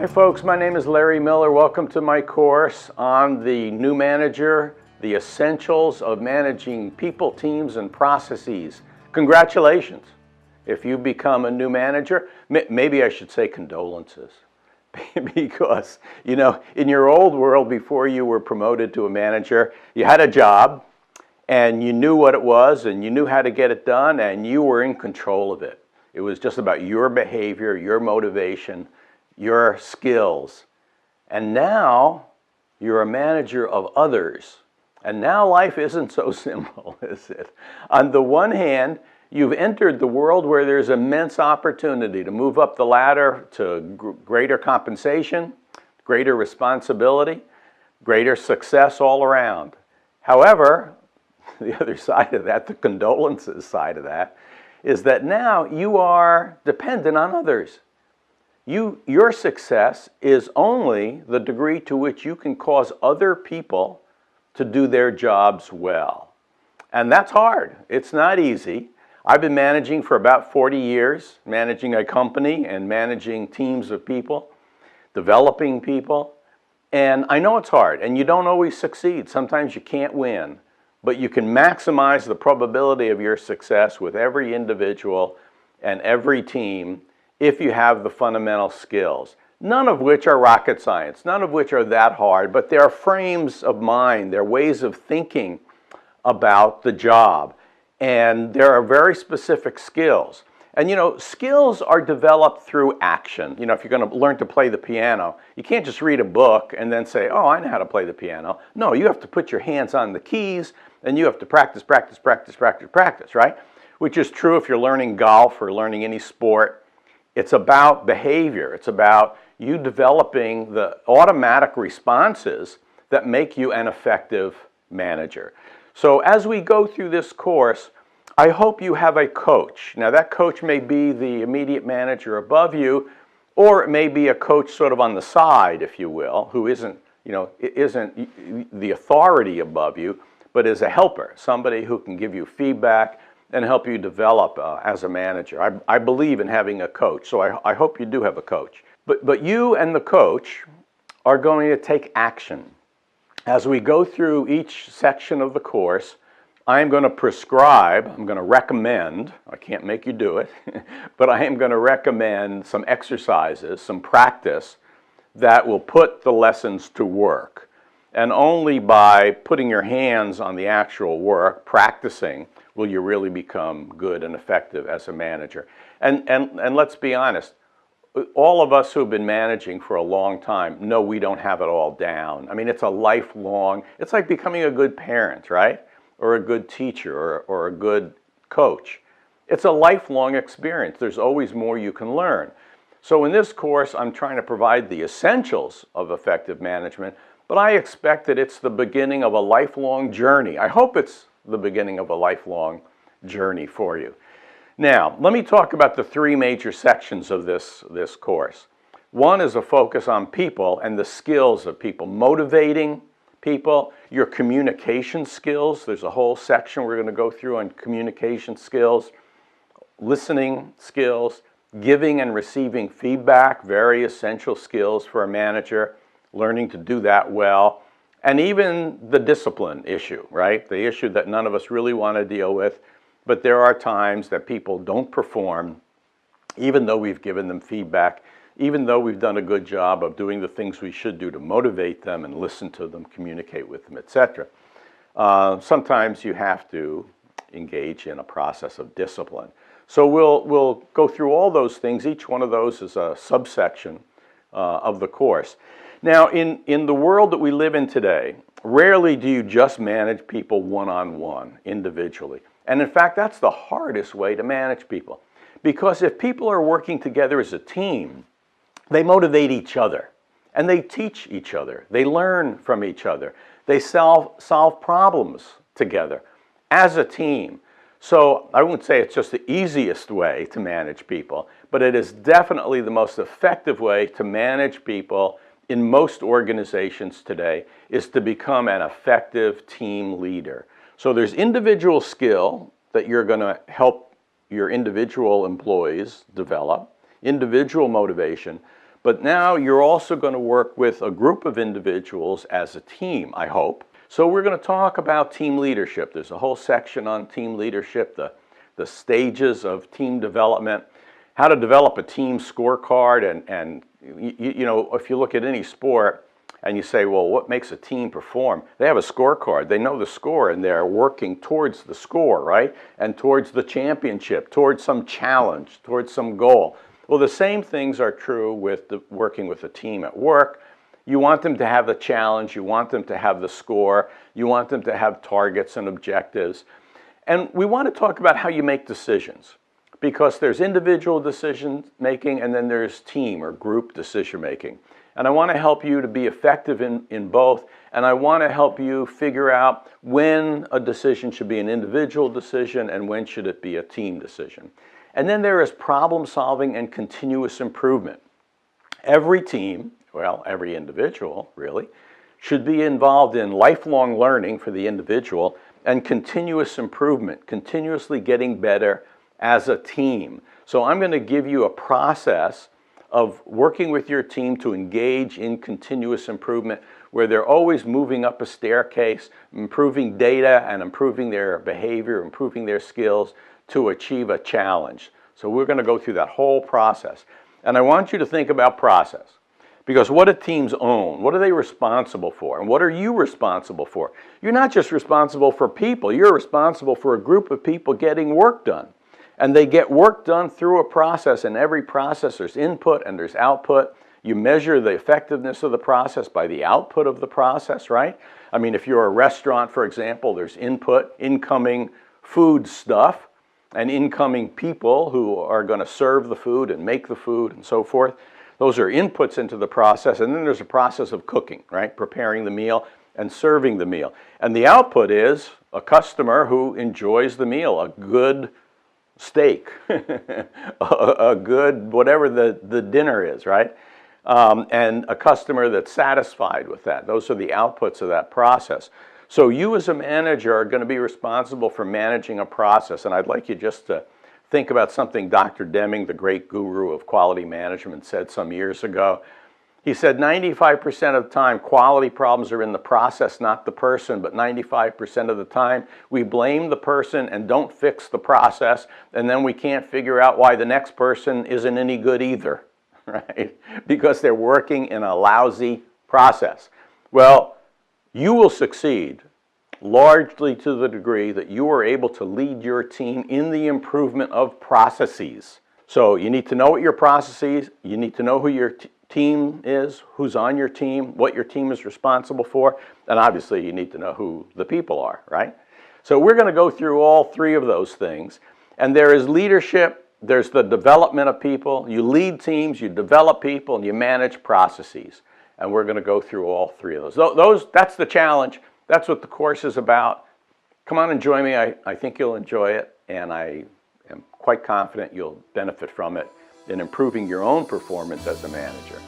Hi folks, my name is Larry Miller. Welcome to my course on the new manager, the essentials of managing people, teams, and processes. Congratulations. If you become a new manager, maybe I should say condolences. Because, you know, in your old world before you were promoted to a manager, you had a job and you knew what it was and you knew how to get it done and you were in control of it. It was just about your behavior, your motivation, your skills. And now you're a manager of others. And now life isn't so simple, is it? On the one hand, you've entered the world where there's immense opportunity to move up the ladder to greater compensation, greater responsibility, greater success all around. However, the other side of that, the condolences side of that, is that now you are dependent on others. Your success is only the degree to which you can cause other people to do their jobs well. And that's hard. It's not easy. I've been managing for about 40 years, managing a company and managing teams of people, developing people. And I know it's hard, and you don't always succeed. Sometimes you can't win, but you can maximize the probability of your success with every individual and every team if you have the fundamental skills, none of which are rocket science, none of which are that hard, but they're frames of mind, they're ways of thinking about the job. And there are very specific skills. And you know, skills are developed through action. You know, if you're going to learn to play the piano, you can't just read a book and then say, oh, I know how to play the piano. No, you have to put your hands on the keys and you have to practice, practice, practice, practice, practice, right? Which is true if you're learning golf or learning any sport. It's about behavior. It's about you developing the automatic responses that make you an effective manager. So as we go through this course, I hope you have a coach. Now that coach may be the immediate manager above you, or it may be a coach sort of on the side, if you will, who isn't the authority above you, but is a helper, somebody who can give you feedback and help you develop as a manager. I believe in having a coach, so I hope you do have a coach. But you and the coach are going to take action. As we go through each section of the course, I'm going to prescribe, I'm going to recommend, I can't make you do it, but I am going to recommend some exercises, some practice that will put the lessons to work. And only by putting your hands on the actual work, practicing, will you really become good and effective as a manager. And let's be honest, all of us who've been managing for a long time know we don't have it all down. I mean, it's a lifelong, it's like becoming a good parent, right? Or a good teacher or a good coach. It's a lifelong experience. There's always more you can learn. So in this course, I'm trying to provide the essentials of effective management, but I expect that it's the beginning of a lifelong journey. I hope it's the beginning of a lifelong journey for you. Now, let me talk about the three major sections of this course. One is a focus on people and the skills of people, motivating people, your communication skills. There's a whole section we're going to go through on communication skills, listening skills, giving and receiving feedback, very essential skills for a manager, learning to do that well. And even the discipline issue, right? The issue that none of us really want to deal with, but there are times that people don't perform, even though we've given them feedback, even though we've done a good job of doing the things we should do to motivate them and listen to them, communicate with them, etc. Sometimes you have to engage in a process of discipline. So we'll go through all those things. Each one of those is a subsection of the course. Now, in the world that we live in today, rarely do you just manage people one-on-one, individually. And in fact, that's the hardest way to manage people. Because if people are working together as a team, they motivate each other, and they teach each other. They learn from each other. They solve problems together as a team. So I wouldn't say it's just the easiest way to manage people, but it is definitely the most effective way to manage people in most organizations today, is to become an effective team leader. So there's individual skill that you're going to help your individual employees develop, individual motivation, But now you're also going to work with a group of individuals as a team, I hope. So we're going to talk about team leadership. There's a whole section on team leadership, the stages of team development, how to develop a team scorecard, and you know, if you look at any sport and you say, well, what makes a team perform? They have a scorecard. They know the score, and they're working towards the score, right? And towards the championship, towards some challenge, towards some goal. Well, the same things are true with working with a team at work. You want them to have the challenge, you want them to have the score, you want them to have targets and objectives. And we want to talk about how you make decisions, because there's individual decision making and then there's team or group decision making. And I want to help you to be effective in both, and I want to help you figure out when a decision should be an individual decision and when should it be a team decision. And then there is problem solving and continuous improvement. Every team, well, every individual really, should be involved in lifelong learning for the individual and continuous improvement, continuously getting better as a team. So I'm going to give you a process of working with your team to engage in continuous improvement, where they're always moving up a staircase, improving data and improving their behavior, improving their skills to achieve a challenge. So we're going to go through that whole process. And I want you to think about process, because what do teams own? What are they responsible for? And what are you responsible for? You're not just responsible for people, you're responsible for a group of people getting work done. And they get work done through a process, and every process there's input and there's output. You measure the effectiveness of the process by the output of the process, right? I mean, if you're a restaurant, for example, there's input, incoming food stuff, and incoming people who are going to serve the food and make the food and so forth. Those are inputs into the process, and then there's a process of cooking, right? Preparing the meal and serving the meal. And the output is a customer who enjoys the meal, a good steak, a good whatever the dinner is, right? And a customer that's satisfied with that. Those are the outputs of that process. So you as a manager are going to be responsible for managing a process. And I'd like you just to think about something Dr. Deming, the great guru of quality management, said some years ago. He said 95% of the time quality problems are in the process, not the person, but 95% of the time we blame the person and don't fix the process, and then we can't figure out why the next person isn't any good either, right? Because they're working in a lousy process. Well, you will succeed largely to the degree that you are able to lead your team in the improvement of processes. So you need to know what your processes, you need to know who your team is, who's on your team, what your team is responsible for, and obviously you need to know who the people are, right? So we're going to go through all three of those things. And there is leadership, there's the development of people, you lead teams, you develop people, and you manage processes. And we're going to go through all three of those. That's the challenge. That's what the course is about. Come on and join me. I think you'll enjoy it, and I am quite confident you'll benefit from it in improving your own performance as a manager.